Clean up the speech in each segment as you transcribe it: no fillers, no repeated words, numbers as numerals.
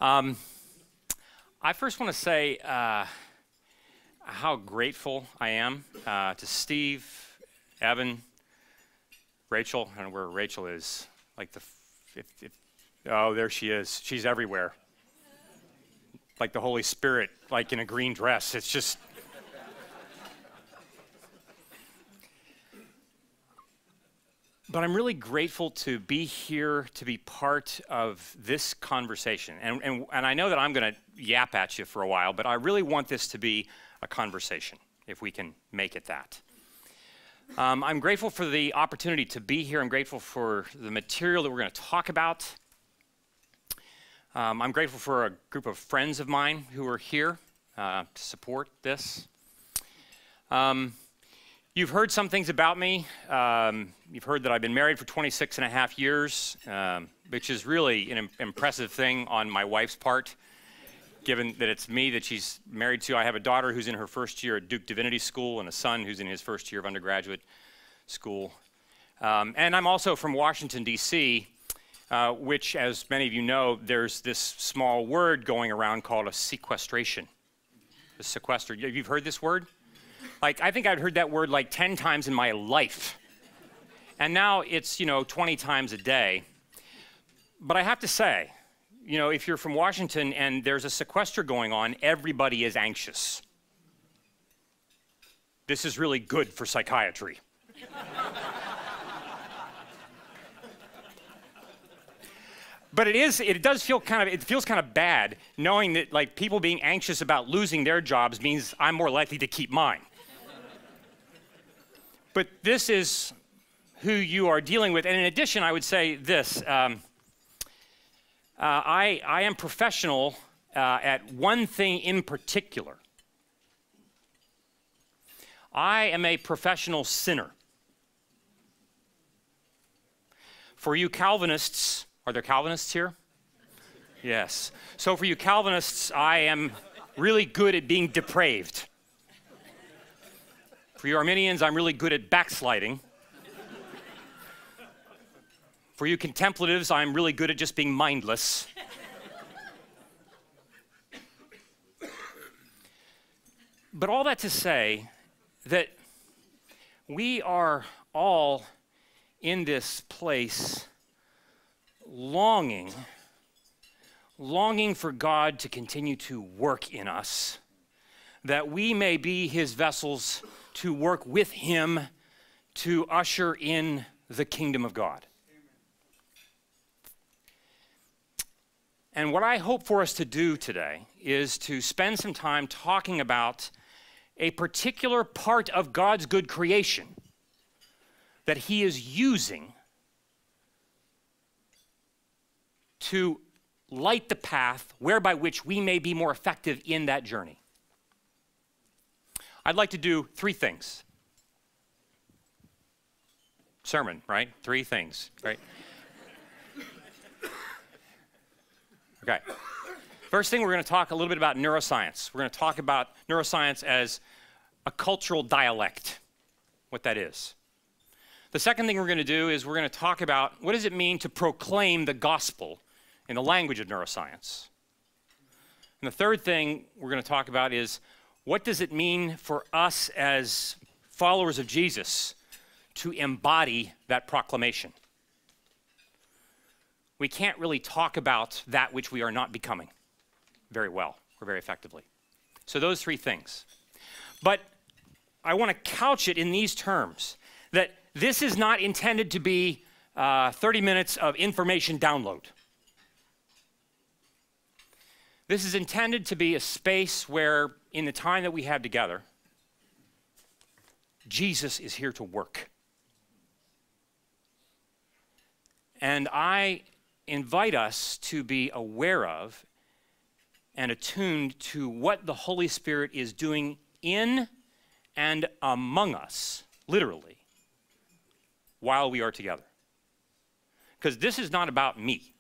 I first want to say how grateful I am to Steve, Evan, Rachel. I don't know where Rachel is. Like oh, there she is. She's everywhere. Like the Holy Spirit, like in a green dress. It's just... But I'm really grateful to be here, to be part of this conversation. And I know that I'm going to yap at you for a while, but I really want this to be a conversation, if we can make it that. I'm grateful for the opportunity to be here. I'm grateful for the material that we're going to talk about. I'm grateful for a group of friends of mine who are here to support this. You've heard some things about me. You've heard that I've been married for 26 and a half years, which is really an impressive thing on my wife's part, given that it's me that she's married to. I have a daughter who's in her first year at Duke Divinity School and a son who's in his first year of undergraduate school. And I'm also from Washington, D.C., which, as many of you know, there's this small word going around called a sequestration. The sequester. You've heard this word? Like, I think I'd heard that word like 10 times in my life. And now it's, 20 times a day. But I have to say, if you're from Washington and there's a sequester going on, everybody is anxious. This is really good for psychiatry. But it does feel it feels kind of bad knowing that like people being anxious about losing their jobs means I'm more likely to keep mine. But this is who you are dealing with. And in addition, I would say this. I am professional at one thing in particular. I am a professional sinner. For you Calvinists, are there Calvinists here? Yes. So for you Calvinists, I am really good at being depraved. For you Arminians, I'm really good at backsliding. For you contemplatives, I'm really good at just being mindless. But all that to say that we are all in this place longing for God to continue to work in us, that we may be his vessels to work with him to usher in the kingdom of God. And what I hope for us to do today is to spend some time talking about a particular part of God's good creation that he is using to light the path whereby which we may be more effective in that journey. I'd like to do 3 things. Sermon, right? 3 things, right? Okay. First thing, we're going to talk a little bit about neuroscience. We're going to talk about neuroscience as a cultural dialect, what that is. The second thing we're going to do is we're going to talk about what does it mean to proclaim the gospel in the language of neuroscience. And the third thing we're going to talk about is what does it mean for us as followers of Jesus to embody that proclamation? We can't really talk about that which we are not becoming very well or very effectively. So those 3 things. But I want to couch it in these terms, that this is not intended to be 30 minutes of information download. This is intended to be a space where, in the time that we have together, Jesus is here to work. And I invite us to be aware of and attuned to what the Holy Spirit is doing in and among us, literally, while we are together. Because this is not about me.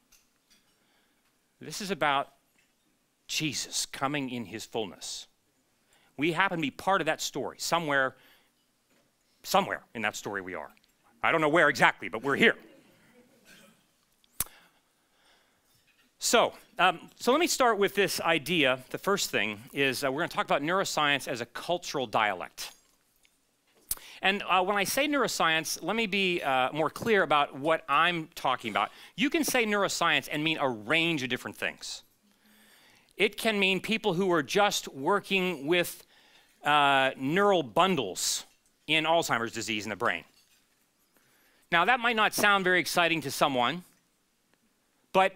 This is about Jesus coming in his fullness. We happen to be part of that story. Somewhere in that story we are. I don't know where exactly, but we're here. So let me start with this idea. The first thing is we're going to talk about neuroscience as a cultural dialect. And when I say neuroscience, let me be more clear about what I'm talking about. You can say neuroscience and mean a range of different things. It can mean people who are just working with neural bundles in Alzheimer's disease in the brain. Now, that might not sound very exciting to someone, but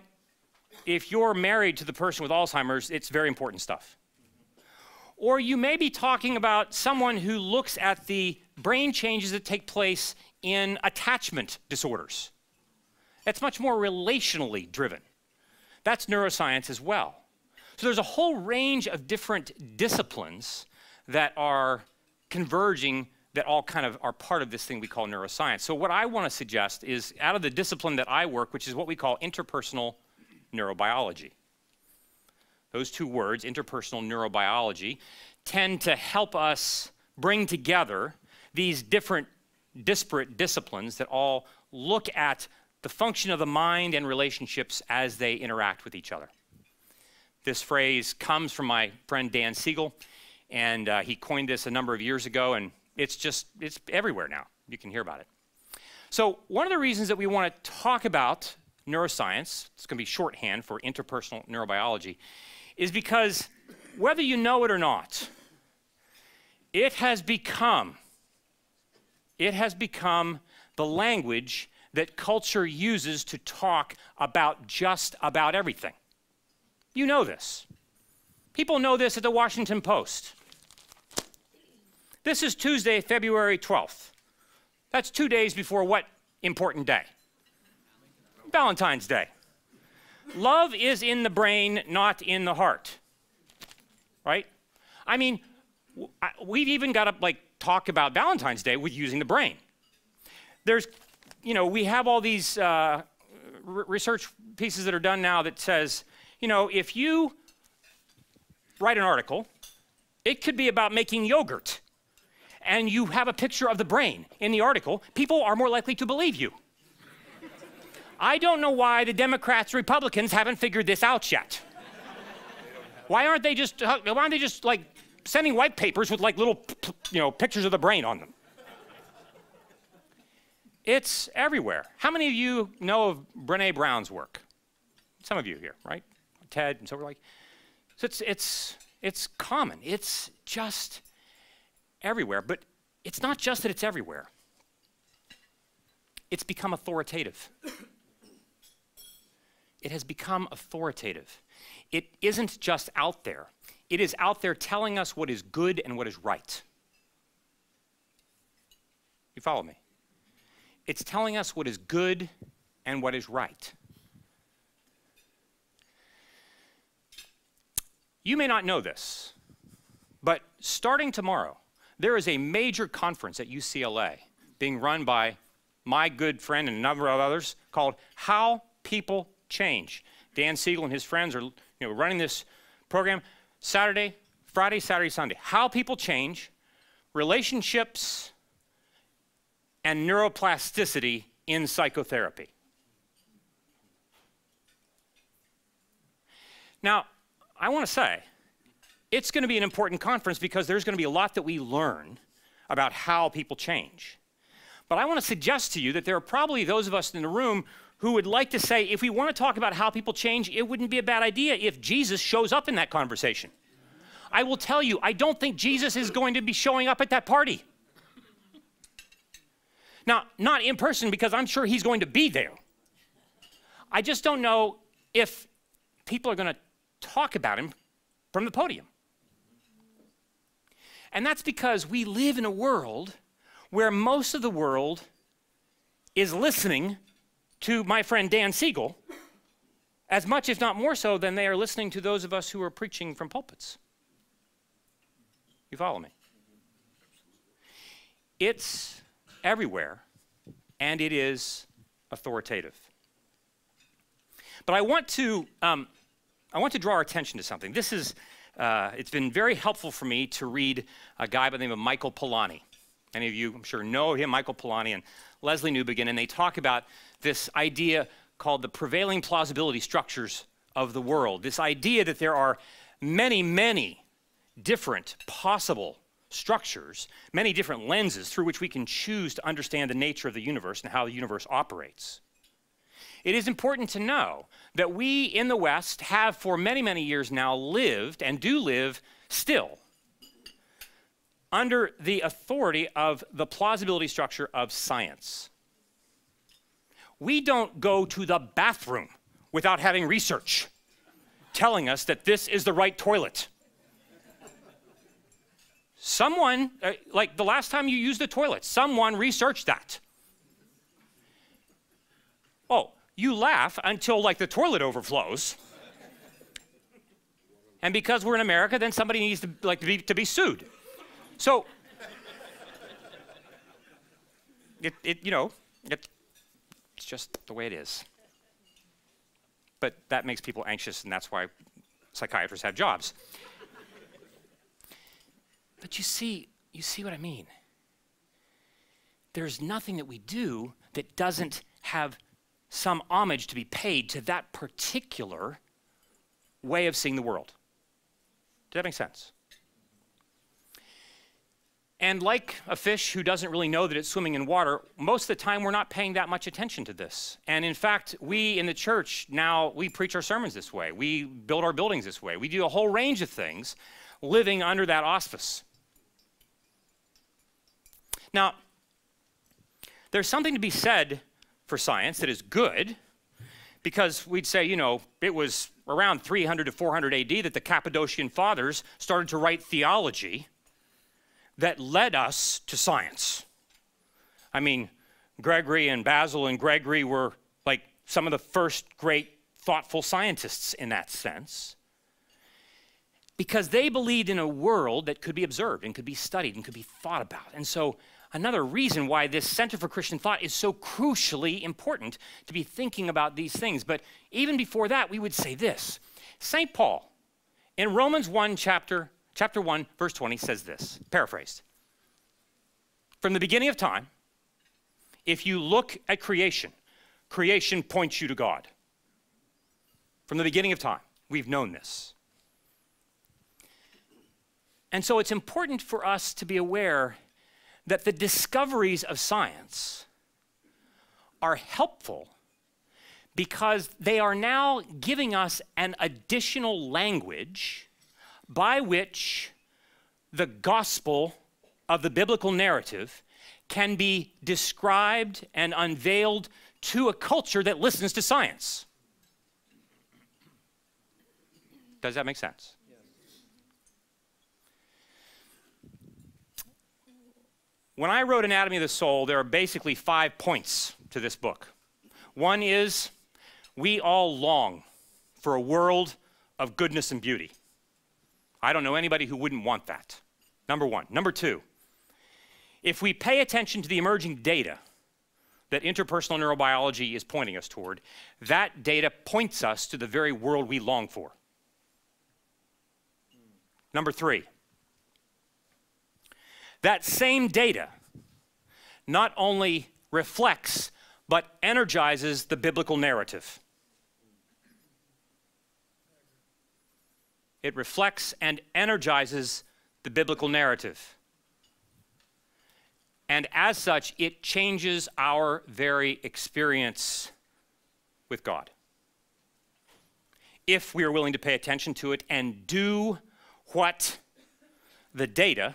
if you're married to the person with Alzheimer's, it's very important stuff. Or you may be talking about someone who looks at the brain changes that take place in attachment disorders. That's much more relationally driven. That's neuroscience as well. So there's a whole range of different disciplines that are converging that all kind of are part of this thing we call neuroscience. So what I want to suggest is out of the discipline that I work, which is what we call interpersonal neurobiology. Those two words, interpersonal neurobiology, tend to help us bring together these different disparate disciplines that all look at the function of the mind and relationships as they interact with each other. This phrase comes from my friend Dan Siegel, and he coined this a number of years ago, and it's everywhere now. You can hear about it. So one of the reasons that we want to talk about neuroscience, it's going to be shorthand for interpersonal neurobiology, is because whether you know it or not, it has become the language that culture uses to talk about just about everything. You know this. People know this at the Washington Post. This is Tuesday, February 12th. That's 2 days before what important day? Valentine's Day. Love is in the brain, not in the heart. Right? I mean, we've even got to talk about Valentine's Day with using the brain. We have all these research pieces that are done now that says, if you write an article, it could be about making yogurt, and you have a picture of the brain in the article, people are more likely to believe you. I don't know why the Democrats, Republicans haven't figured this out yet. Why aren't they just sending white papers with little, pictures of the brain on them? It's everywhere. How many of you know of Brené Brown's work? Some of you here, right? TED and so forth. So it's common. It's just everywhere. But it's not just that it's everywhere. It's become authoritative. It has become authoritative. It isn't just out there. It is out there telling us what is good and what is right. You follow me? It's telling us what is good and what is right. You may not know this, but starting tomorrow, there is a major conference at UCLA being run by my good friend and a number of others called How People Change. Dan Siegel and his friends are running this program Friday, Saturday, Sunday. How People Change, Relationships, and Neuroplasticity in Psychotherapy. Now, I want to say, it's going to be an important conference because there's going to be a lot that we learn about how people change. But I want to suggest to you that there are probably those of us in the room who would like to say, if we want to talk about how people change, it wouldn't be a bad idea if Jesus shows up in that conversation. I will tell you, I don't think Jesus is going to be showing up at that party. Now, not in person, because I'm sure he's going to be there. I just don't know if people are going to talk about him from the podium. And that's because we live in a world where most of the world is listening to my friend Dan Siegel as much, if not more so, than they are listening to those of us who are preaching from pulpits. You follow me? It's everywhere, and it is authoritative. But I want to draw our attention to something. This is, it's been very helpful for me to read a guy by the name of Michael Polanyi. Many of you, I'm sure, know him, Michael Polanyi and Leslie Newbegin, and they talk about this idea called the prevailing plausibility structures of the world. This idea that there are many, many different possible structures, many different lenses through which we can choose to understand the nature of the universe and how the universe operates. It is important to know that we in the West have for many, many years now lived and do live still under the authority of the plausibility structure of science. We don't go to the bathroom without having research telling us that this is the right toilet. Someone, like the last time you used the toilet, someone researched that. Oh, you laugh until like the toilet overflows. And because we're in America, then somebody needs to be sued. So, it's just the way it is. But that makes people anxious, and that's why psychiatrists have jobs. But you see what I mean? There's nothing that we do that doesn't have some homage to be paid to that particular way of seeing the world. Does that make sense? And like a fish who doesn't really know that it's swimming in water, most of the time we're not paying that much attention to this. And in fact, we in the church now, we preach our sermons this way. We build our buildings this way. We do a whole range of things living under that auspice. Now, there's something to be said for science that is good, because we'd say, it was around 300 to 400 AD that the Cappadocian Fathers started to write theology that led us to science. I mean, Gregory and Basil and Gregory were like some of the first great thoughtful scientists in that sense, because they believed in a world that could be observed and could be studied and could be thought about. And so another reason why this Center for Christian Thought is so crucially important to be thinking about these things. But even before that, we would say this. St. Paul, in Romans 1, chapter 1, verse 20, says this, paraphrased. From the beginning of time, if you look at creation, creation points you to God. From the beginning of time, we've known this. And so it's important for us to be aware that the discoveries of science are helpful because they are now giving us an additional language by which the gospel of the biblical narrative can be described and unveiled to a culture that listens to science. Does that make sense? When I wrote Anatomy of the Soul, there are basically 5 points to this book. One is, we all long for a world of goodness and beauty. I don't know anybody who wouldn't want that. Number one. Number two, if we pay attention to the emerging data that interpersonal neurobiology is pointing us toward, that data points us to the very world we long for. Number three, that same data not only reflects but energizes the biblical narrative. It reflects and energizes the biblical narrative. And as such, it changes our very experience with God, if we are willing to pay attention to it and do what the data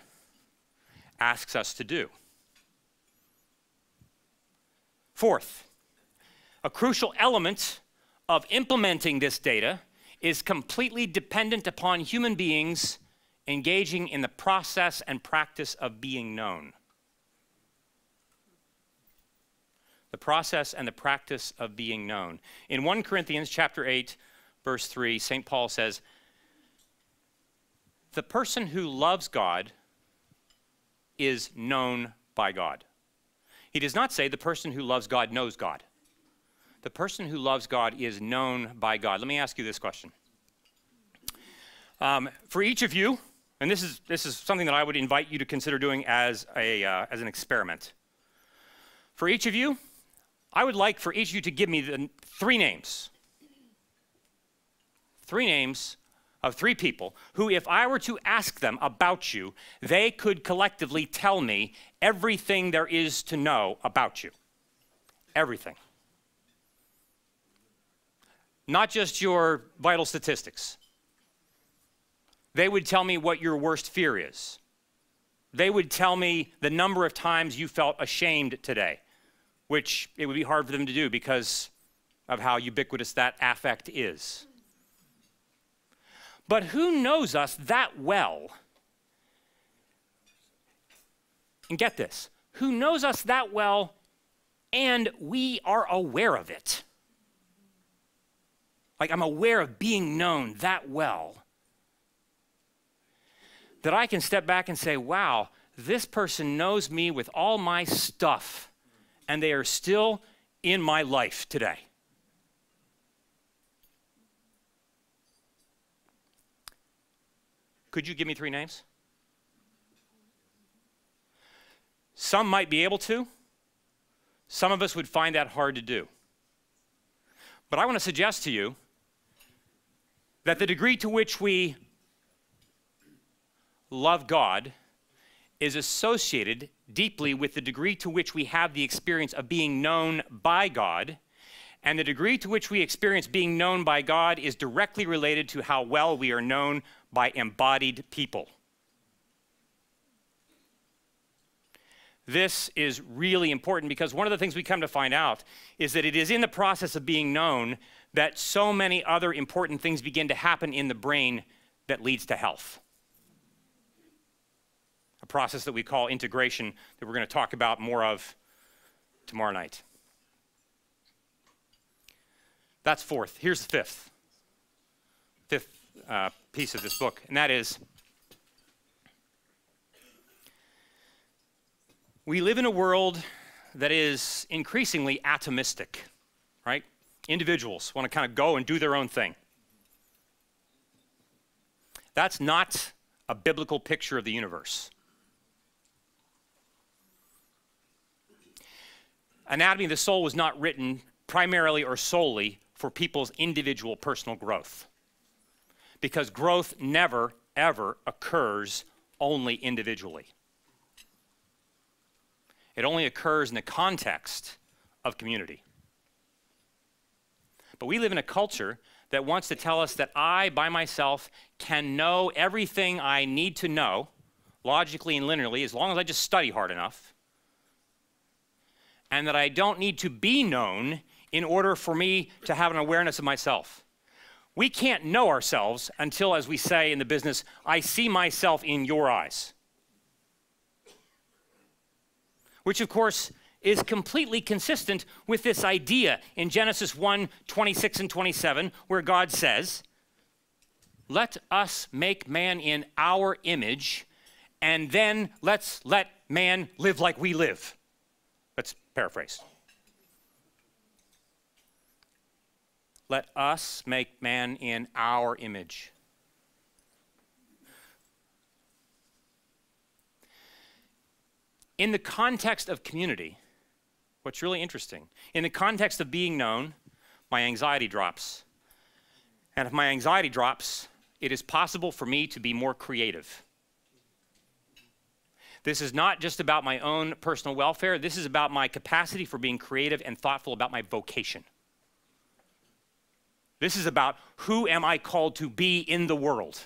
asks us to do. Fourth, a crucial element of implementing this data is completely dependent upon human beings engaging in the process and practice of being known. The process and the practice of being known. In 1 Corinthians chapter 8, verse 3, St. Paul says, the person who loves God is known by God. He does not say the person who loves God knows God. The person who loves God is known by God. Let me ask you this question. For each of you, and this is something that I would invite you to consider doing as an experiment. For each of you, I would like for each of you to give me the 3 names. 3 names of 3 people who, if I were to ask them about you, they could collectively tell me everything there is to know about you. Everything. Not just your vital statistics. They would tell me what your worst fear is. They would tell me the number of times you felt ashamed today, which it would be hard for them to do because of how ubiquitous that affect is. But who knows us that well? And get this, who knows us that well and we are aware of it? Like, I'm aware of being known that well that I can step back and say, wow, this person knows me with all my stuff, and they are still in my life today. Could you give me 3 names? Some might be able to. Some of us would find that hard to do. But I want to suggest to you that the degree to which we love God is associated deeply with the degree to which we have the experience of being known by God, and the degree to which we experience being known by God is directly related to how well we are known by embodied people. This is really important because one of the things we come to find out is that it is in the process of being known that so many other important things begin to happen in the brain that leads to health. A process that we call integration that we're going to talk about more of tomorrow night. That's 4th. Here's the 5th piece of this book, and that is, we live in a world that is increasingly atomistic, right? Individuals want to kind of go and do their own thing. That's not a biblical picture of the universe. Anatomy of the Soul was not written primarily or solely for people's individual personal growth, because growth never, ever occurs only individually. It only occurs in the context of community. But we live in a culture that wants to tell us that I, by myself, can know everything I need to know, logically and linearly, as long as I just study hard enough, and that I don't need to be known in order for me to have an awareness of myself. We can't know ourselves until, as we say in the business, I see myself in your eyes. Which, of course, is completely consistent with this idea in Genesis 1:26 and 27, where God says, let us make man in our image, and then let's let man live like we live. Let's paraphrase. Let us make man in our image. In the context of community, what's really interesting, in the context of being known, my anxiety drops. And if my anxiety drops, it is possible for me to be more creative. This is not just about my own personal welfare. This is about my capacity for being creative and thoughtful about my vocation. This is about who am I called to be in the world?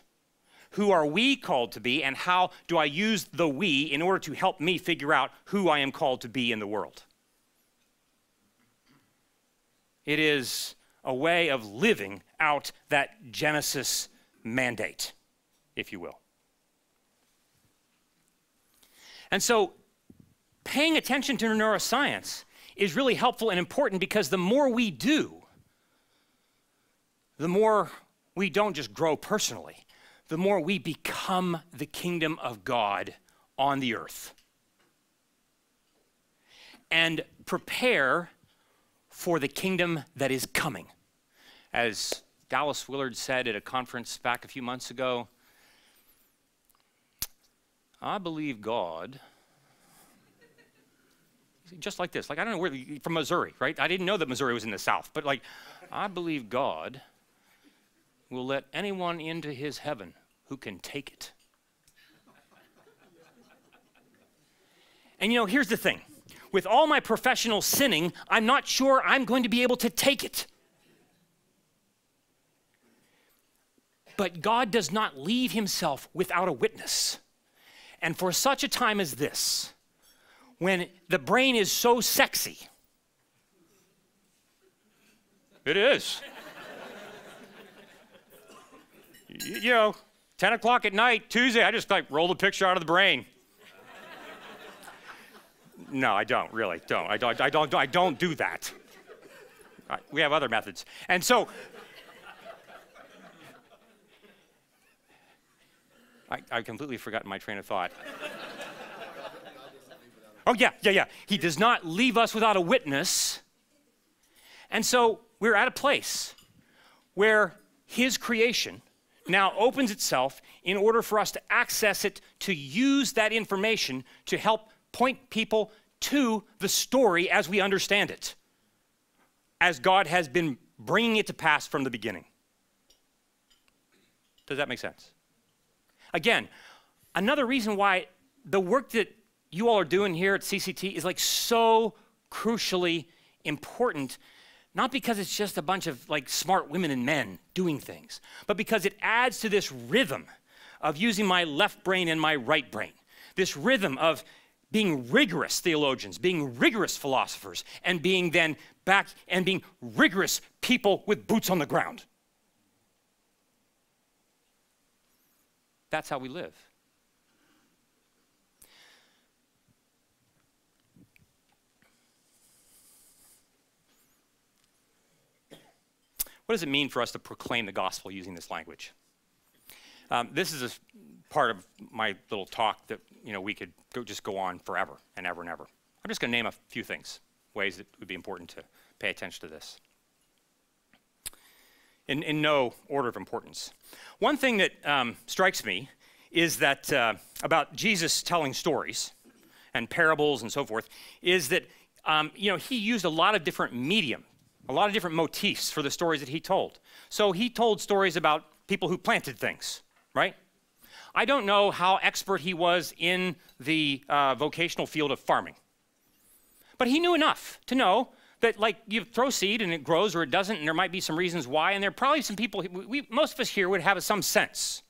Who are we called to be, and how do I use the we in order to help me figure out who I am called to be in the world? It is a way of living out that Genesis mandate, if you will. And so paying attention to neuroscience is really helpful and important, because the more we do, the more we don't just grow personally, the more we become the kingdom of God on the earth and prepare for the kingdom that is coming. As Dallas Willard said at a conference back a few months ago, I believe God, just like this, like I don't know where, from Missouri, right? I didn't know that Missouri was in the South, but like, I believe God will let anyone into his heaven who can take it. And you know, here's the thing. With all my professional sinning, I'm not sure I'm going to be able to take it. But God does not leave himself without a witness. And for such a time as this, when the brain is so sexy, it is. You know, 10 o'clock at night, Tuesday, I just like roll the picture out of the brain. No, I don't, really, don't. I don't do that. We have other methods. And so, I completely forgotten my train of thought. Oh, yeah. He does not leave us without a witness. And so we're at a place where his creation now opens itself in order for us to access it, to use that information to help point people to the story as we understand it, as God has been bringing it to pass from the beginning. Does that make sense? Again, another reason why the work that you all are doing here at CCT is like so crucially important, not because it's just a bunch of like smart women and men doing things, but because it adds to this rhythm of using my left brain and my right brain, this rhythm of being rigorous theologians, being rigorous philosophers, and being then back and being rigorous people with boots on the ground. That's how we live. What does it mean for us to proclaim the gospel using this language? This is a part of my little talk that we could just go on forever and ever and ever. I'm just going to name a few things, ways that would be important to pay attention to this. In no order of importance. One thing that strikes me is that about Jesus telling stories and parables and so forth is that he used a lot of different medium, a lot of different motifs for the stories that he told. So he told stories about people who planted things, right? I don't know how expert he was in the vocational field of farming, but he knew enough to know that like you throw seed and it grows or it doesn't, and there might be some reasons why, and there are probably some people, most of us here would have some sense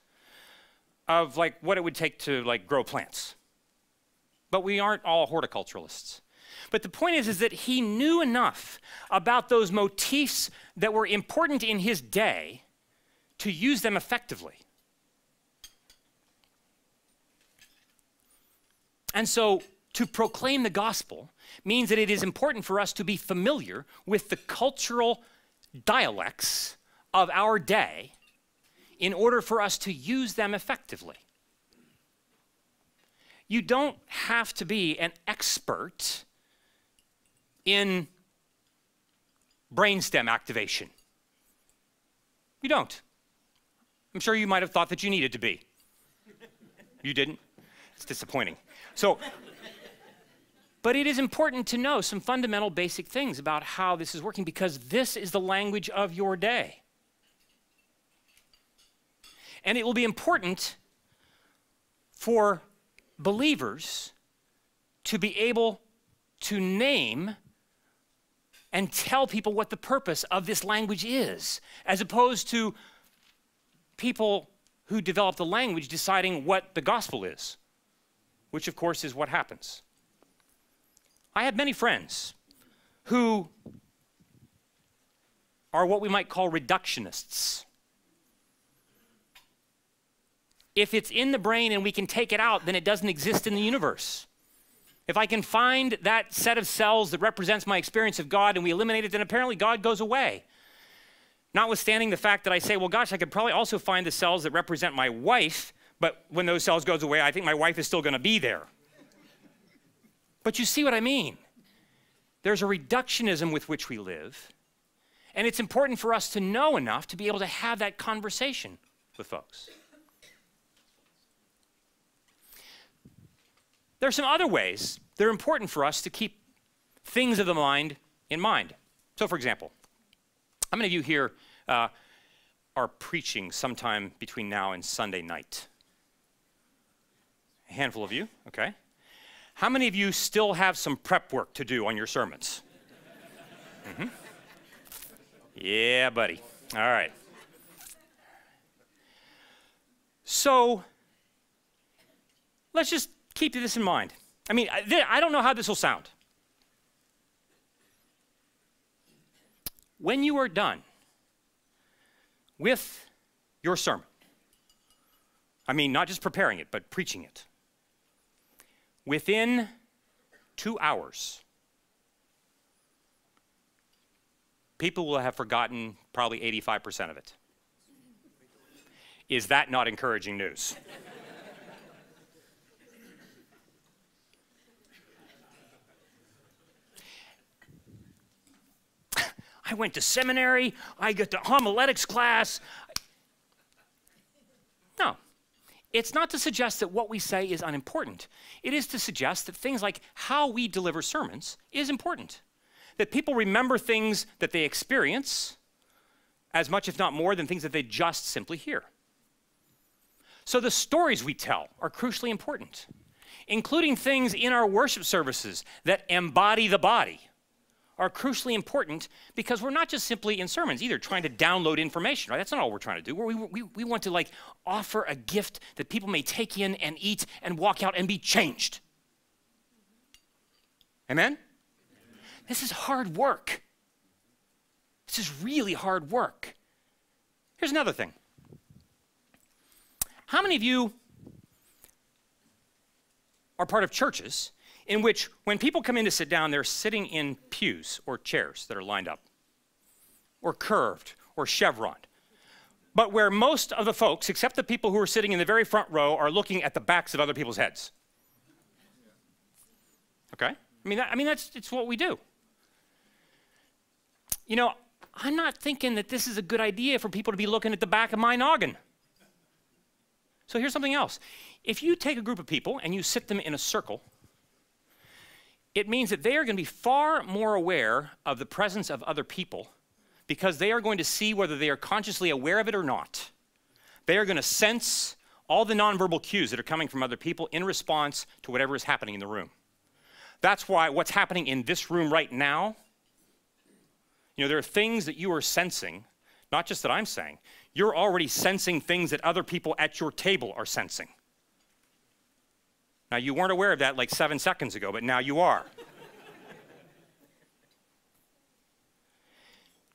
of like what it would take to like grow plants. But we aren't all horticulturalists. But the point is that he knew enough about those motifs that were important in his day to use them effectively. And so to proclaim the gospel means that it is important for us to be familiar with the cultural dialects of our day in order for us to use them effectively. You don't have to be an expert in brainstem activation. You don't. I'm sure you might have thought that you needed to be. You didn't? It's disappointing. So, but it is important to know some fundamental basic things about how this is working, because this is the language of your day. And it will be important for believers to be able to name and tell people what the purpose of this language is, as opposed to people who develop the language deciding what the gospel is, which of course is what happens. I have many friends who are what we might call reductionists. If it's in the brain and we can take it out, then it doesn't exist in the universe. If I can find that set of cells that represents my experience of God and we eliminate it, then apparently God goes away. Notwithstanding the fact that I say, well, gosh, I could probably also find the cells that represent my wife, but when those cells goes away, I think my wife is still going to be there. But you see what I mean? There's a reductionism with which we live, and it's important for us to know enough to be able to have that conversation with folks. There are some other ways that are important for us to keep things of the mind in mind. So, for example, how many of you here are preaching sometime between now and Sunday night? A handful of you, okay. How many of you still have some prep work to do on your sermons? Mm-hmm. Yeah, buddy. All right. So let's just keep this in mind. I mean, I don't know how this will sound. When you are done with your sermon, I mean, not just preparing it, but preaching it, within 2 hours, people will have forgotten probably 85% of it. Is that not encouraging news? I went to seminary, I got to homiletics class. No. It's not to suggest that what we say is unimportant. It is to suggest that things like how we deliver sermons is important. That people remember things that they experience as much, if not more, than things that they just simply hear. So the stories we tell are crucially important, including things in our worship services that embody the body are crucially important because we're not just simply in sermons either trying to download information, right? That's not all we're trying to do. We want to like offer a gift that people may take in and eat and walk out and be changed. Amen? This is hard work. This is really hard work. Here's another thing. How many of you are part of churches in which when people come in to sit down, they're sitting in pews or chairs that are lined up, or curved, or chevroned, but where most of the folks, except the people who are sitting in the very front row, are looking at the backs of other people's heads? Okay? It's what we do. You know, I'm not thinking that this is a good idea for people to be looking at the back of my noggin. So here's something else. If you take a group of people and you sit them in a circle, it means that they are going to be far more aware of the presence of other people because they are going to see whether they are consciously aware of it or not. They are going to sense all the nonverbal cues that are coming from other people in response to whatever is happening in the room. That's why what's happening in this room right now, you know, there are things that you are sensing, not just that I'm saying. You're already sensing things that other people at your table are sensing. Now, you weren't aware of that like 7 seconds ago, but now you are.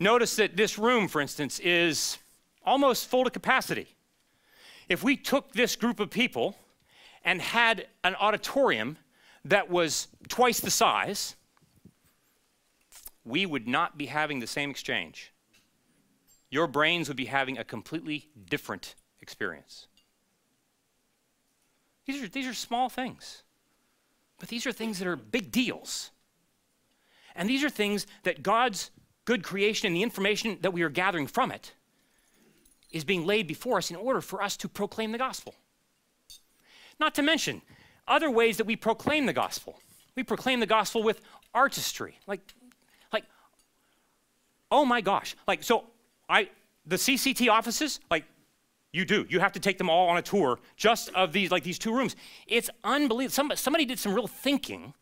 Notice that this room, for instance, is almost full to capacity. If we took this group of people and had an auditorium that was twice the size, we would not be having the same exchange. Your brains would be having a completely different experience. These are small things, but these are things that are big deals. And these are things that God's good creation and the information that we are gathering from it is being laid before us in order for us to proclaim the gospel. Not to mention other ways that we proclaim the gospel. We proclaim the gospel with artistry, like oh my gosh, the CCT offices, you have to take them all on a tour just of these 2 rooms. It's unbelievable. Somebody did some real thinking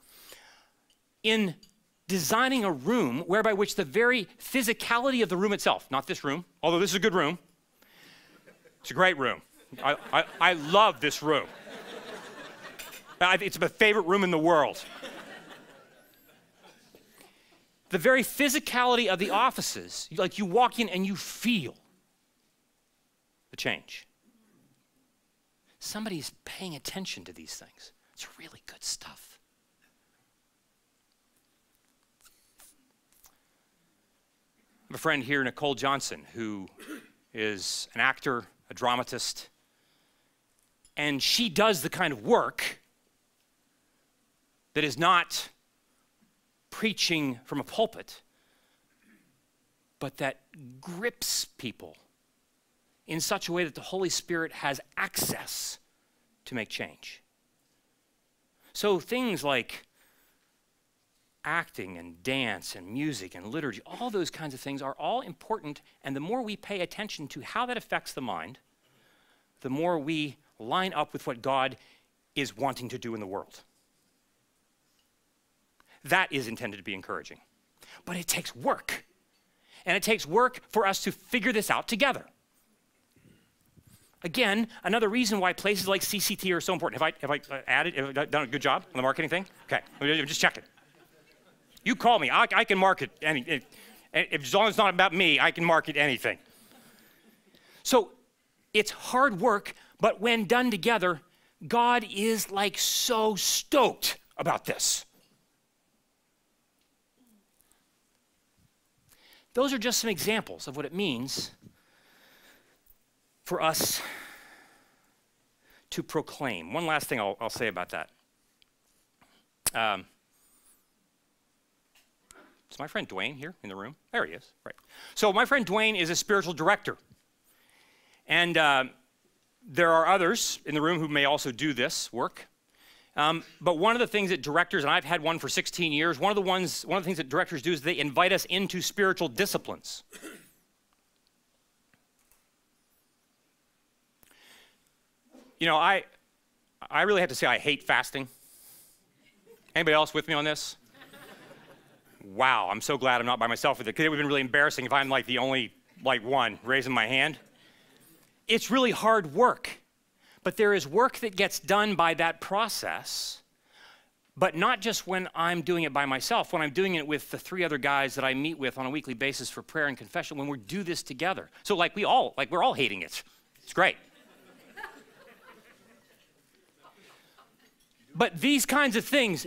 in designing a room whereby which the very physicality of the room itself, not this room, although this is a good room. It's a great room. I love this room. It's my favorite room in the world. The very physicality of the offices, like you walk in and you feel the change. Somebody's paying attention to these things. It's really good stuff. I have a friend here, Nicole Johnson, who is an actor, a dramatist, and she does the kind of work that is not preaching from a pulpit, but that grips people in such a way that the Holy Spirit has access to make change. So things like acting and dance and music and liturgy, all those kinds of things are all important, and the more we pay attention to how that affects the mind, the more we line up with what God is wanting to do in the world. That is intended to be encouraging. But it takes work. And it takes work for us to figure this out together. Again, another reason why places like CCT are so important. Have I done a good job on the marketing thing? Okay, I'm just checking. You call me, I can market anything. As long as it's not about me, I can market anything. So it's hard work, but when done together, God is like so stoked about this. Those are just some examples of what it means for us to proclaim. One last thing I'll say about that. Is my friend Dwayne here in the room? There he is, right. So my friend Dwayne is a spiritual director. And there are others in the room who may also do this work. But one of the things that directors, and I've had one for 16 years, one of the things that directors do is they invite us into spiritual disciplines. You know, I really have to say I hate fasting. Anybody else with me on this? Wow, I'm so glad I'm not by myself with it, because it would have been really embarrassing if I'm like the only one raising my hand. It's really hard work. But there is work that gets done by that process, but not just when I'm doing it by myself, when I'm doing it with the 3 other guys that I meet with on a weekly basis for prayer and confession, when we do this together. So we're all hating it. It's great. But these kinds of things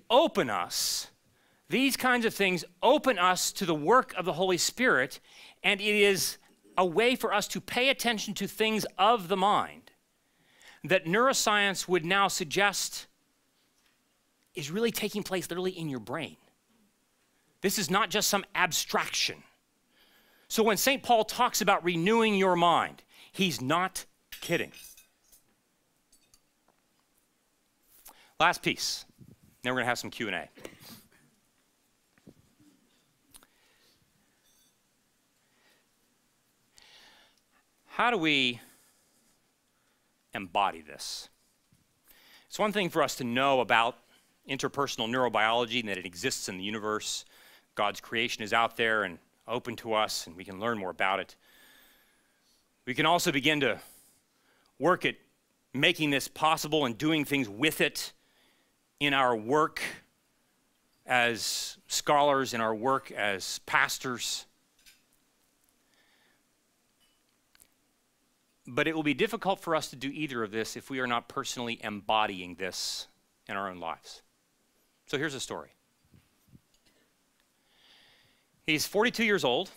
open us. These kinds of things open us to the work of the Holy Spirit, and it is a way for us to pay attention to things of the mind that neuroscience would now suggest is really taking place literally in your brain. This is not just some abstraction. So when St. Paul talks about renewing your mind, he's not kidding. Last piece, then we're going to have some Q&A. How do we embody this? It's one thing for us to know about interpersonal neurobiology and that it exists in the universe. God's creation is out there and open to us, and we can learn more about it. We can also begin to work at making this possible and doing things with it in our work as scholars, in our work as pastors. But it will be difficult for us to do either of this if we are not personally embodying this in our own lives. So here's a story. He's 42 years old,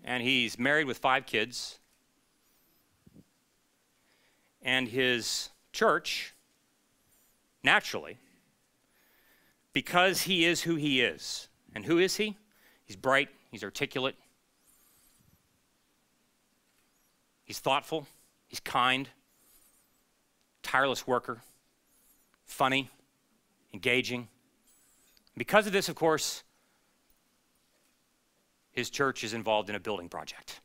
and he's married with 5 kids. And his church, naturally, because he is who he is. And who is he? He's bright, he's articulate, he's thoughtful, he's kind, tireless worker, funny, engaging. Because of this, of course, his church is involved in a building project.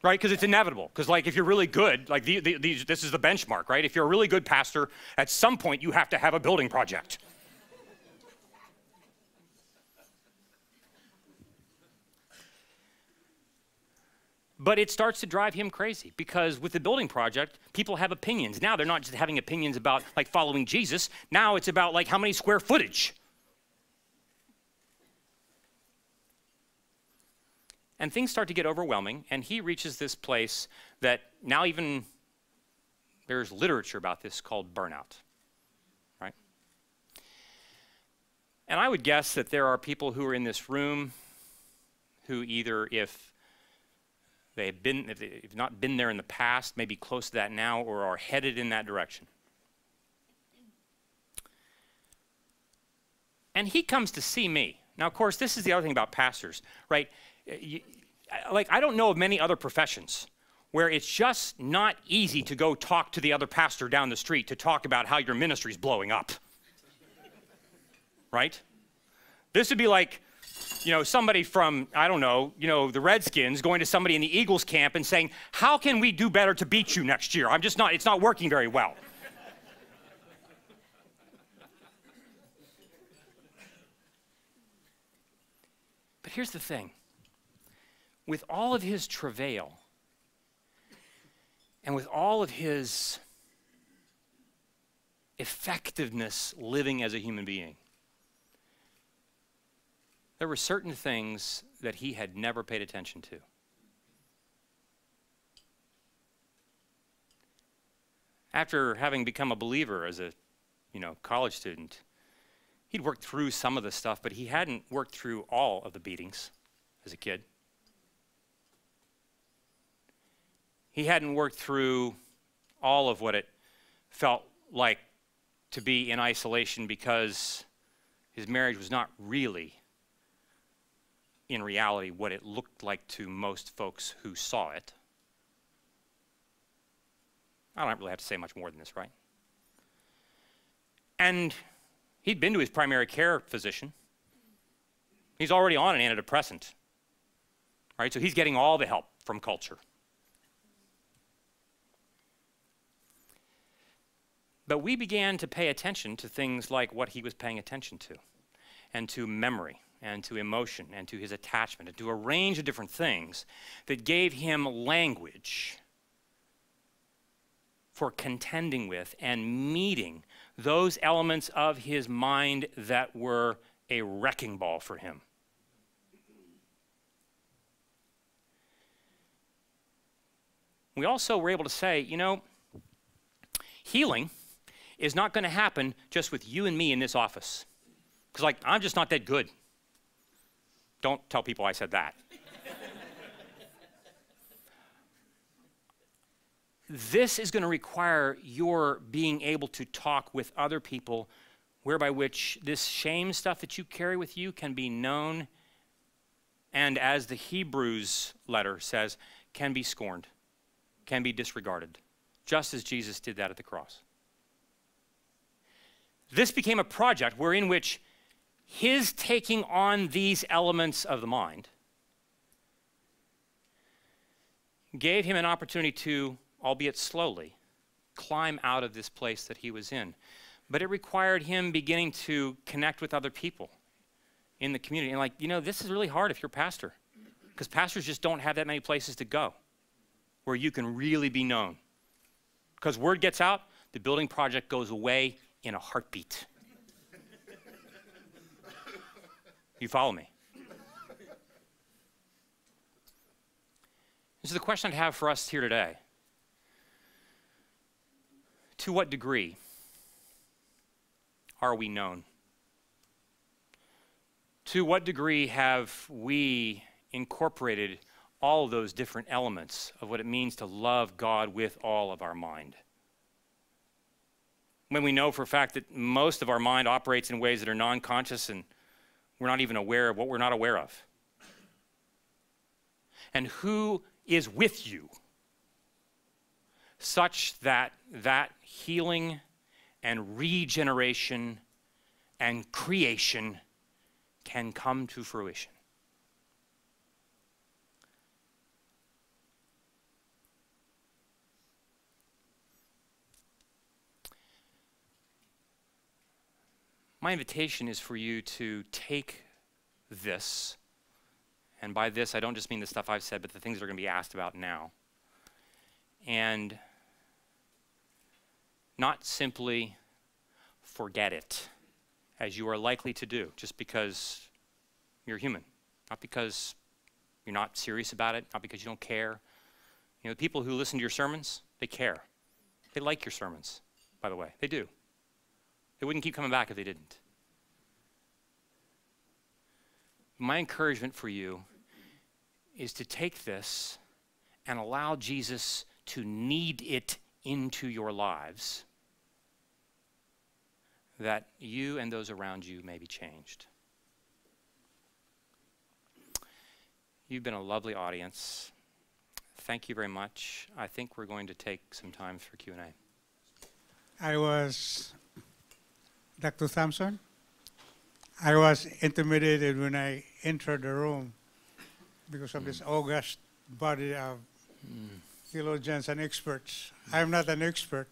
Right, because it's inevitable. Because like if you're really good, like this is the benchmark, right? If you're a really good pastor, at some point you have to have a building project. But it starts to drive him crazy, because with the building project, people have opinions. Now they're not just having opinions about like following Jesus. Now it's about like how many square footage. And things start to get overwhelming, and he reaches this place that now even there's literature about this called burnout, right? And I would guess that there are people who are in this room who either if they've not been there in the past, maybe close to that now, or are headed in that direction. And he comes to see me. Now, of course, this is the other thing about pastors, right? I don't know of many other professions where it's just not easy to go talk to the other pastor down the street to talk about how your ministry's blowing up. Right? This would be like, somebody from, I don't know, the Redskins going to somebody in the Eagles camp and saying, how can we do better to beat you next year? It's not working very well. But here's the thing. With all of his travail and with all of his effectiveness living as a human being, there were certain things that he had never paid attention to. After having become a believer as a, college student, he'd worked through some of the stuff, but he hadn't worked through all of the beatings as a kid. He hadn't worked through all of what it felt like to be in isolation because his marriage was not really, in reality, what it looked like to most folks who saw it. I don't really have to say much more than this, right? And he'd been to his primary care physician. He's already on an antidepressant, right? So he's getting all the help from culture. But we began to pay attention to things like what he was paying attention to, and to memory, and to emotion, and to his attachment, and to a range of different things that gave him language for contending with and meeting those elements of his mind that were a wrecking ball for him. We also were able to say, healing is not going to happen just with you and me in this office. Because, I'm just not that good. Don't tell people I said that. This is going to require your being able to talk with other people, whereby which this shame stuff that you carry with you can be known, and as the Hebrews letter says, can be scorned, can be disregarded, just as Jesus did that at the cross. This became a project wherein which his taking on these elements of the mind gave him an opportunity to, albeit slowly, climb out of this place that he was in. But it required him beginning to connect with other people in the community. And this is really hard if you're a pastor, because pastors just don't have that many places to go where you can really be known. Because word gets out, the building project goes away in a heartbeat. You follow me? This is the question I have for us here today. To what degree are we known? To what degree have we incorporated all of those different elements of what it means to love God with all of our mind? When we know for a fact that most of our mind operates in ways that are non-conscious and we're not even aware of what we're not aware of. And who is with you such that that healing and regeneration and creation can come to fruition? My invitation is for you to take this, and by this I don't just mean the stuff I've said, but the things that are going to be asked about now, and not simply forget it, as you are likely to do, just because you're human, not because you're not serious about it, not because you don't care. The people who listen to your sermons, they care. They like your sermons, by the way. They do. They wouldn't keep coming back if they didn't. My encouragement for you is to take this and allow Jesus to knead it into your lives, that you and those around you may be changed. You've been a lovely audience. Thank you very much. I think we're going to take some time for Q&A. I was Dr. Thompson. I was intimidated when I entered the room because of this august body of theologians and experts. I'm not an expert.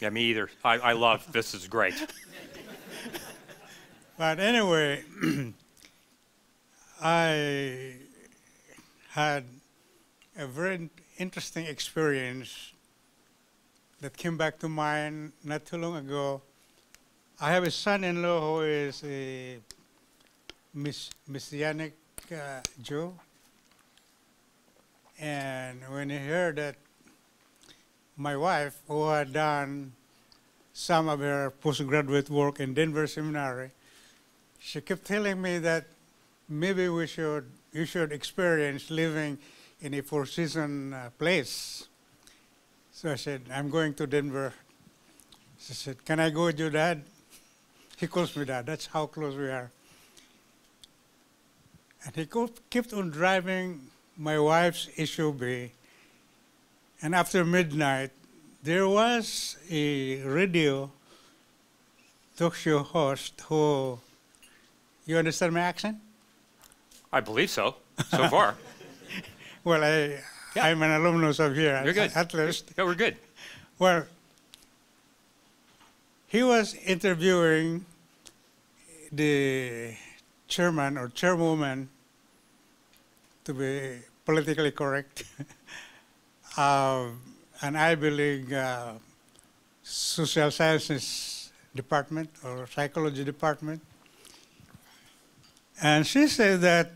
Yeah, me either. I love this. Is great. But anyway, I had a very interesting experience that came back to mind not too long ago. I have a son-in-law who is a Messianic Jew. And when he heard that my wife, who had done some of her postgraduate work in Denver Seminary, she kept telling me that maybe you should experience living in a four-season place. So I said, I'm going to Denver. She said, can I go with you, Dad? He calls me Dad. That's how close we are. And he kept on driving my wife's SUV. And after midnight, there was a radio talk show host who, you understand my accent? I believe so far. Well, I'm an alumnus of here. You're good. At least. Yeah, we're good. Well, he was interviewing the chairman or chairwoman, to be politically correct, an Ivy League social sciences department or psychology department. And she said that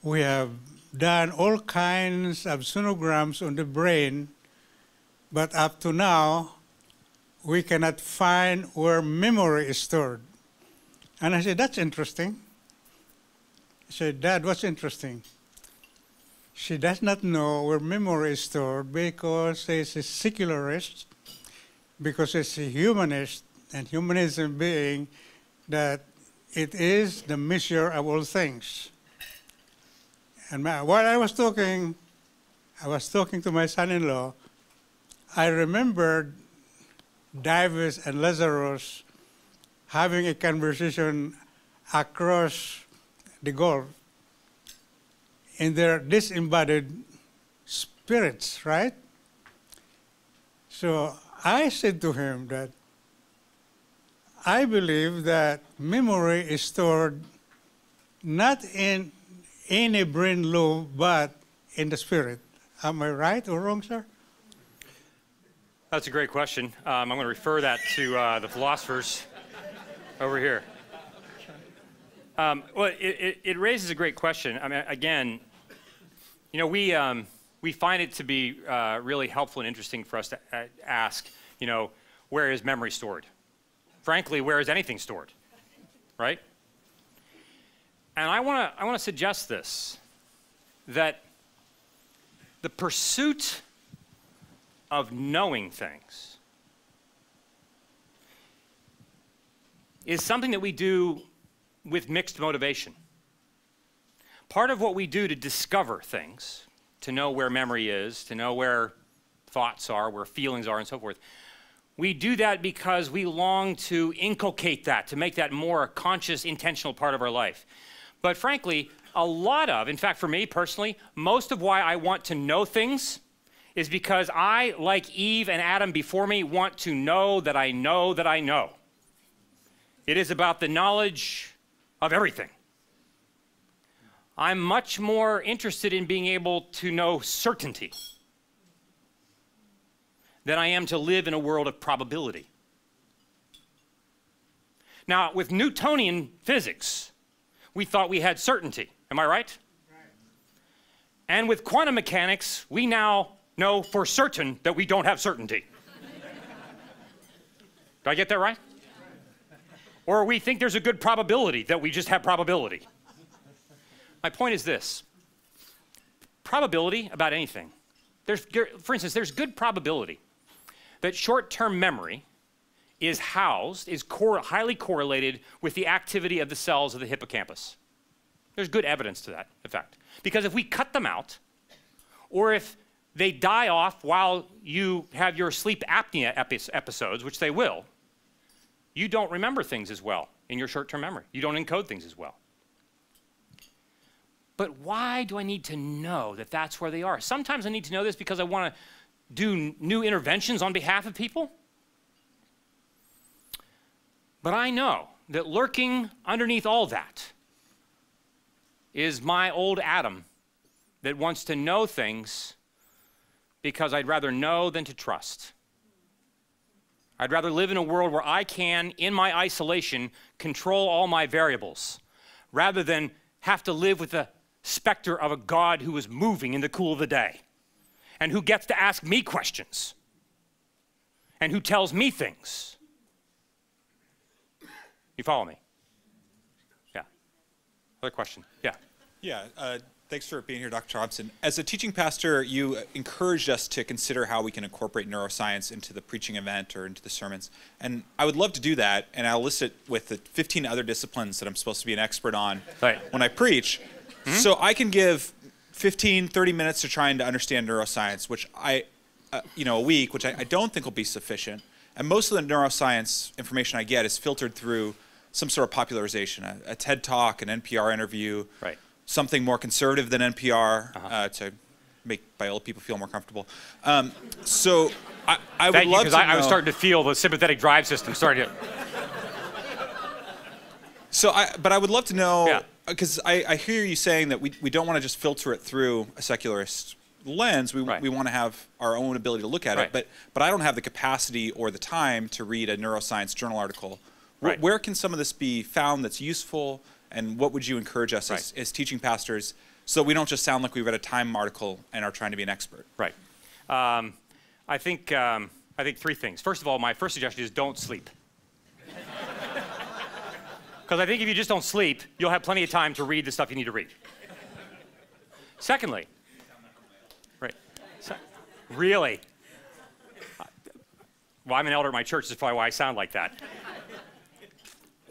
we have done all kinds of sonograms on the brain, but up to now, we cannot find where memory is stored. And I said, that's interesting. I said, Dad, what's interesting? She does not know where memory is stored because she's a secularist, because she's a humanist, and humanism being that it is the measure of all things. And while I was talking to my son-in-law, I remembered Davis and Lazarus having a conversation across the Gulf in their disembodied spirits, right? So I said to him that I believe that memory is stored not in any brain lobe, but in the spirit. Am I right or wrong, sir? That's a great question. I'm going to refer that to the philosophers over here. Well, it raises a great question. I mean, again, you know, we find it to be really helpful and interesting for us to ask, you know, where is memory stored? Frankly, where is anything stored, right? And I want to suggest this, that the pursuit of knowing things is something that we do with mixed motivation. Part of what we do to discover things, to know where memory is, to know where thoughts are, where feelings are, and so forth, we do that because we long to inculcate that, to make that more a conscious, intentional part of our life. But frankly, a lot of, in fact, for me personally, most of why I want to know things is because I, like Eve and Adam before me, want to know that I know that I know. It is about the knowledge of everything. I'm much more interested in being able to know certainty than I am to live in a world of probability. Now, with Newtonian physics, we thought we had certainty. Am I right? And with quantum mechanics, we now know for certain that we don't have certainty. Did I get that right? Or we think there's a good probability that we just have probability. My point is this. Probability about anything. For instance, there's good probability that short-term memory is highly correlated with the activity of the cells of the hippocampus. There's good evidence to that, in fact. Because if we cut them out, or if they die off while you have your sleep apnea episodes, which they will. You don't remember things as well in your short-term memory. You don't encode things as well. But why do I need to know that that's where they are? Sometimes I need to know this because I want to do new interventions on behalf of people. But I know that lurking underneath all that is my old Adam that wants to know things because I'd rather know than to trust. I'd rather live in a world where I can, in my isolation, control all my variables, rather than have to live with the specter of a God who is moving in the cool of the day, and who gets to ask me questions, and who tells me things. You follow me? Yeah. Other question? Yeah. Yeah. Thanks for being here, Dr. Thompson. As a teaching pastor, you encouraged us to consider how we can incorporate neuroscience into the preaching event or into the sermons. And I would love to do that, and I'll list it with the 15 other disciplines that I'm supposed to be an expert on when I preach. Mm-hmm. So I can give 15, 30 minutes to trying to understand neuroscience, which a week, which I don't think will be sufficient. And most of the neuroscience information I get is filtered through some sort of popularization, a TED Talk, an NPR interview, something more conservative than NPR to make Biola people feel more comfortable. So I would love to know. I was starting to feel the sympathetic drive system starting to. But I would love to know, because I hear you saying that we don't want to just filter it through a secularist lens. We want to have our own ability to look at it. But I don't have the capacity or the time to read a neuroscience journal article. Where can some of this be found that's useful? And what would you encourage us as teaching pastors so that we don't just sound like we read a Time article and are trying to be an expert? Right. I think three things. First of all, my first suggestion is don't sleep. Because I think if you just don't sleep, you'll have plenty of time to read the stuff you need to read. Secondly, really? Well, I'm an elder at my church. That's probably why I sound like that.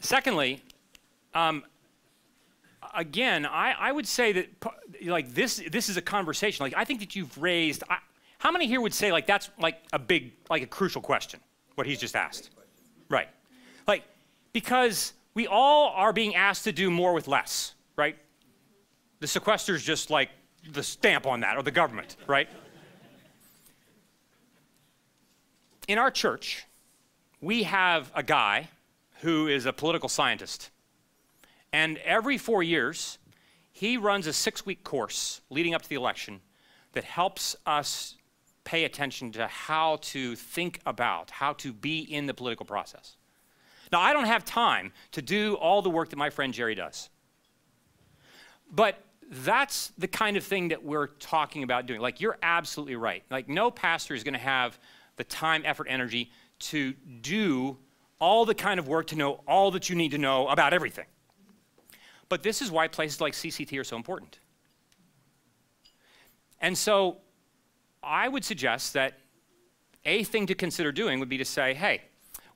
Secondly, again, I would say that like this is a conversation. Like I think that you've raised. How many here would say like that's like a crucial question? What he's just asked, right? Like because we all are being asked to do more with less, right? The sequester's just like the stamp on that, or the government, right? In our church, we have a guy who is a political scientist. And every 4 years, he runs a 6-week course leading up to the election that helps us pay attention to how to think about, how to be in the political process. Now, I don't have time to do all the work that my friend Jerry does. But that's the kind of thing that we're talking about doing. Like, you're absolutely right. Like, no pastor is going to have the time, effort, energy to do all the kind of work to know all that you need to know about everything. But this is why places like CCT are so important. And so I would suggest that a thing to consider doing would be to say, hey,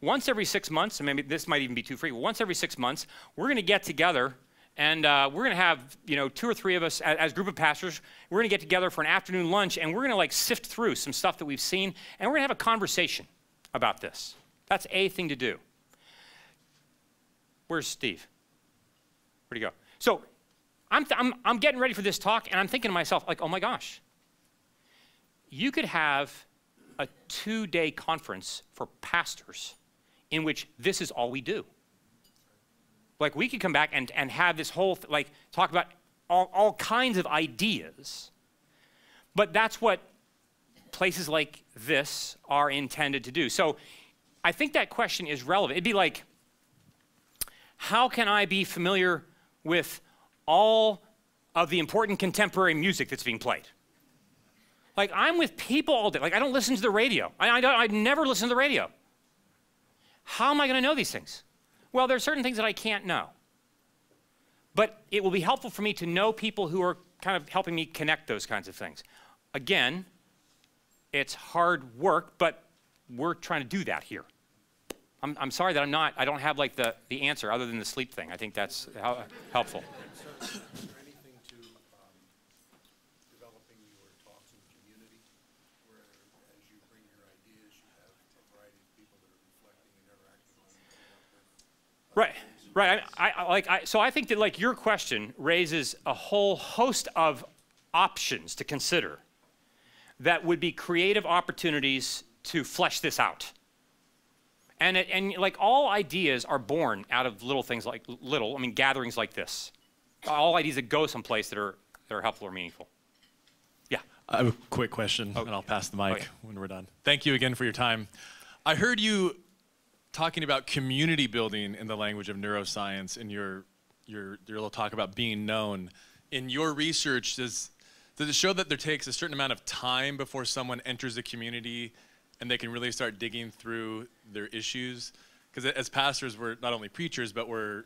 once every 6 months, and maybe this might even be too frequent, once every 6 months, we're going to get together and we're going to have 2 or 3 of us as a group of pastors. We're going to get together for an afternoon lunch, and we're going to like sift through some stuff that we've seen, and we're going to have a conversation about this. That's a thing to do. Where's Steve? Where'd he go? So I'm getting ready for this talk, and I'm thinking to myself, like, oh my gosh, you could have a 2-day conference for pastors in which this is all we do. Like, we could come back and have this whole, talk about all kinds of ideas. But that's what places like this are intended to do. So I think that question is relevant. It'd be like, how can I be familiar with all of the important contemporary music that's being played? Like, I'm with people all day. Like, I don't listen to the radio. I never listen to the radio. How am I going to know these things? Well, there are certain things that I can't know. But it will be helpful for me to know people who are kind of helping me connect those kinds of things. Again, it's hard work, but we're trying to do that here. I'm sorry that I don't have like the answer other than the sleep thing. I think that's helpful. Is there anything to developing your talks in the community? Right. So I think that like your question raises a whole host of options to consider that would be creative opportunities to flesh this out. And like all ideas are born out of little things like gatherings like this. All ideas that go someplace that are helpful or meaningful. Yeah. I have a quick question, and I'll pass the mic when we're done. Thank you again for your time. I heard you talking about community building in the language of neuroscience in your little talk about being known. In your research, does it show that there takes a certain amount of time before someone enters a community and they can really start digging through their issues? Because as pastors, we're not only preachers, but we're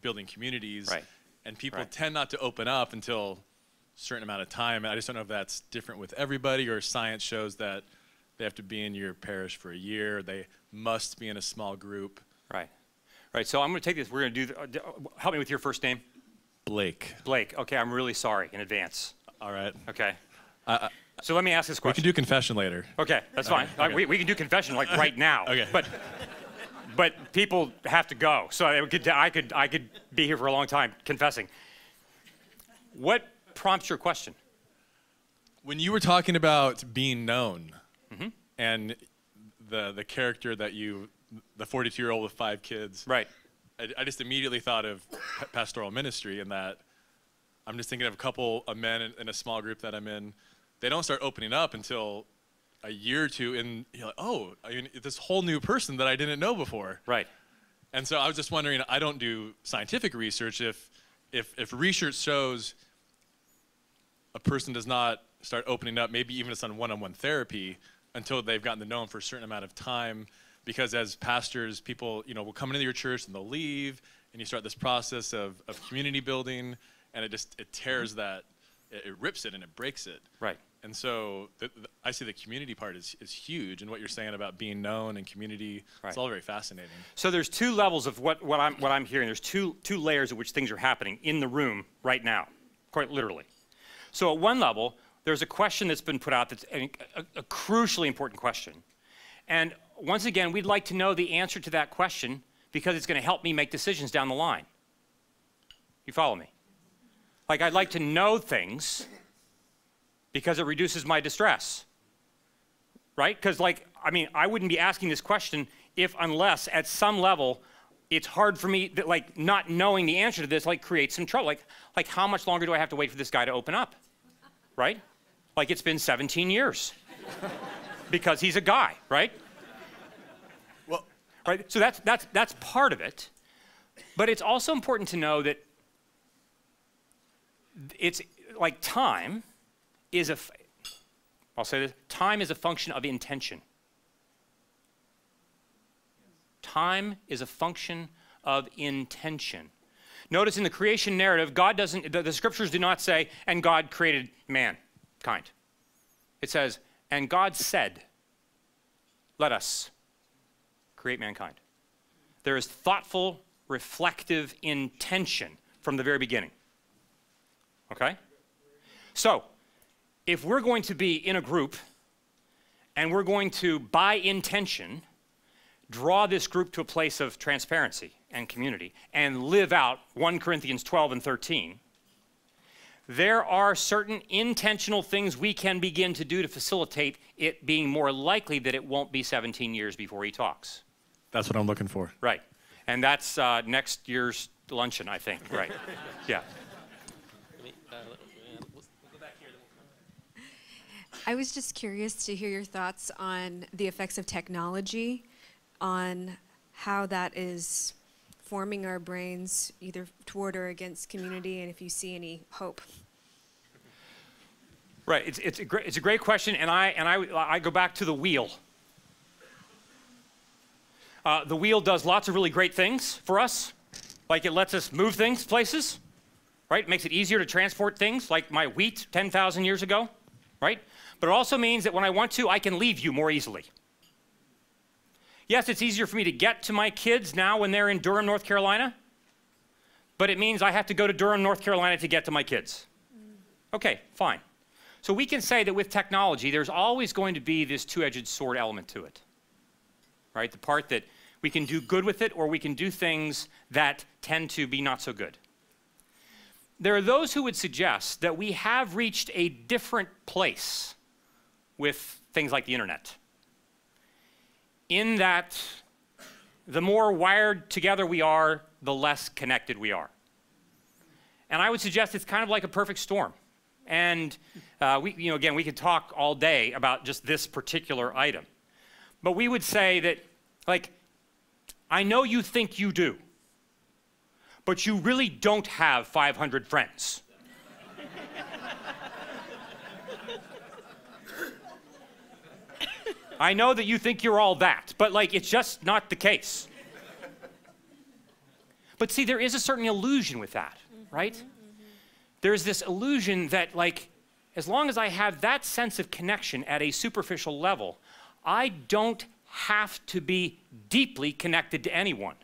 building communities. Right. And people tend not to open up until a certain amount of time. And I just don't know if that's different with everybody, or science shows that they have to be in your parish for a year. They must be in a small group. Right. Right. So I'm going to take this. We're going to do. Help me with your first name. Blake. Blake. Okay. I'm really sorry in advance. All right. Okay. So let me ask this question. We can do confession later. Okay. That's fine. Okay. We can do confession like right now. Okay. But people have to go. So I could be here for a long time confessing. What prompts your question? When you were talking about being known, and the character that the 42-year-old with 5 kids, right? I just immediately thought of pastoral ministry, in that I'm just thinking of a couple of men in a small group that I'm in. They don't start opening up until a year or two, and you're like, oh, I mean, this whole new person that I didn't know before. Right. And so I was just wondering, I don't do scientific research, if research shows a person does not start opening up, maybe even it's on one-on-one therapy, until they've gotten to know him for a certain amount of time. Because as pastors, people will come into your church and they'll leave, and you start this process of community building, and it tears that, it rips it and it breaks it. Right. And so I see the community part is huge, and what you're saying about being known and community, it's all very fascinating. So there's 2 levels of what I'm hearing. There's two layers at which things are happening in the room right now, quite literally. So at one level, there's a question that's been put out that's a crucially important question. And once again, we'd like to know the answer to that question because it's going to help me make decisions down the line. You follow me? Like, I'd like to know things because it reduces my distress, right? Because, I wouldn't be asking this question unless at some level it's hard for me that, not knowing the answer to this, creates some trouble. Like, how much longer do I have to wait for this guy to open up, right? Like, it's been 17 years because he's a guy, right? Well, right. So that's part of it, but it's also important to know that it's like time is I'll say this, time is a function of intention. Time is a function of intention. Notice in the creation narrative, the scriptures do not say, and God created mankind. It says, and God said, let us create mankind. There is thoughtful, reflective intention from the very beginning. Okay? So, if we're going to be in a group and we're going to, by intention, draw this group to a place of transparency and community and live out 1 Corinthians 12 and 13, there are certain intentional things we can begin to do to facilitate it being more likely that it won't be 17 years before he talks. That's what I'm looking for. Right. And that's next year's luncheon, I think. Right. Yeah. I was just curious to hear your thoughts on the effects of technology, on how that is forming our brains either toward or against community, and if you see any hope. Right. It's a great question, and I go back to the wheel. The wheel does lots of really great things for us, like it lets us move things places, right? It makes it easier to transport things, like my wheat 10,000 years ago, right? But it also means that when I want to, I can leave you more easily. Yes, it's easier for me to get to my kids now when they're in Durham, North Carolina, but it means I have to go to Durham, North Carolina to get to my kids. Okay, fine. So we can say that with technology, there's always going to be this two-edged sword element to it, right? The part that We can do good with it, or we can do things that tend to be not so good. There are those who would suggest that we have reached a different place with things like the internet, in that the more wired together we are, the less connected we are. And I would suggest it's kind of like a perfect storm. And again, we could talk all day about just this particular item. But we would say that, like, I know you think you do, but you really don't have 500 friends. I know that you think you're all that, but like, it's just not the case. But see, there is a certain illusion with that, right? There's this illusion that, like, as long as I have that sense of connection at a superficial level, I don't have to be deeply connected to anyone.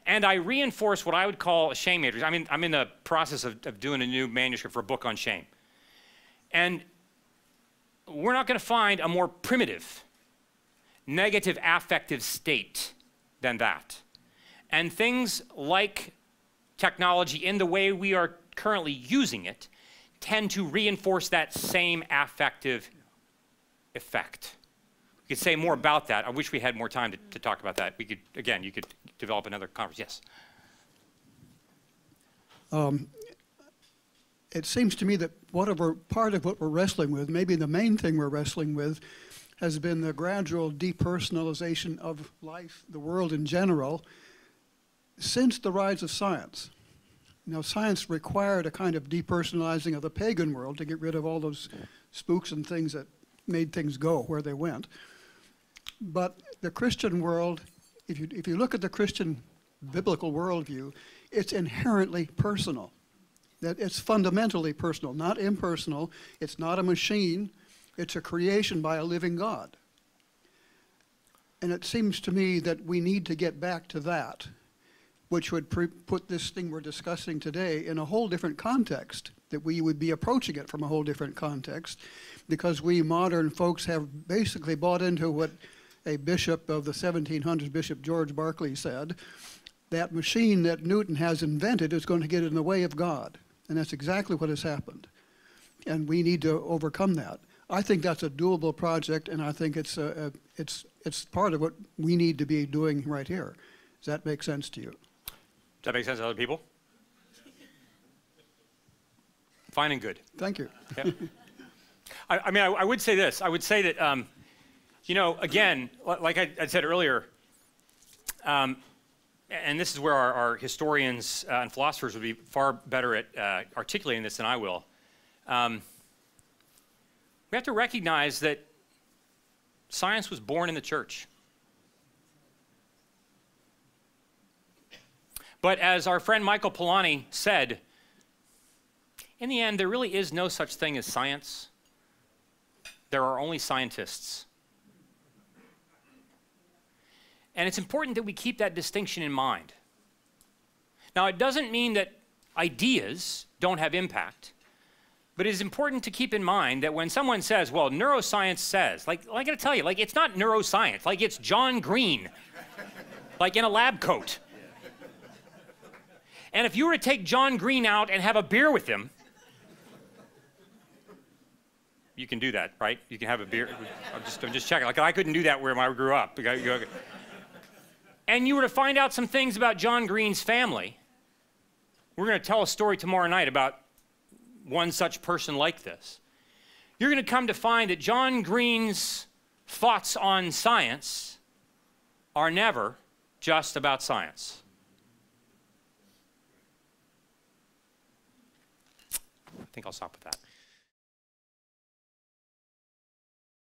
And I reinforce what I would call a shame matrix. I mean, I'm in the process of doing a new manuscript for a book on shame. And we're not going to find a more primitive, negative affective state than that. And things like technology, in the way we are currently using it, tend to reinforce that same affective effect. We could say more about that. I wish we had more time to talk about that. We could, again, you could develop another conference. Yes? It seems to me that whatever part of what we're wrestling with, maybe the main thing we're wrestling with, has been the gradual depersonalization of life, the world in general, since the rise of science. Now, science required a kind of depersonalizing of the pagan world to get rid of all those spooks and things that made things go where they went. But the Christian world, if you look at the Christian biblical worldview, it's inherently personal. That it's fundamentally personal, not impersonal. It's not a machine. It's a creation by a living God. And it seems to me that we need to get back to that, which would put this thing we're discussing today in a whole different context, that we would be approaching it from a whole different context, because we modern folks have basically bought into what a bishop of the 1700s, Bishop George Berkeley, said, that machine that Newton has invented is going to get in the way of God. And that's exactly what has happened. And we need to overcome that. I think that's a doable project, and I think it's part of what we need to be doing right here. Does that make sense to you? Does that make sense to other people? Fine and good. Thank you. Yeah. I mean, I would say this. I would say that, you know, again, like I said earlier, and this is where our historians and philosophers would be far better at articulating this than I will. We have to recognize that science was born in the church. But as our friend Michael Polanyi said, in the end, there really is no such thing as science. There are only scientists. And it's important that we keep that distinction in mind. Now, it doesn't mean that ideas don't have impact, but it is important to keep in mind that when someone says, well, neuroscience says, like I gotta tell you, like, it's not neuroscience, like it's John Green, like in a lab coat. And if you were to take John Green out and have a beer with him, you can do that, right? You can have a beer. I'm just checking. Like, I couldn't do that where I grew up. And you were to find out some things about John Green's family. We're going to tell a story tomorrow night about one such person like this. You're going to come to find that John Green's thoughts on science are never just about science. I think I'll stop with that.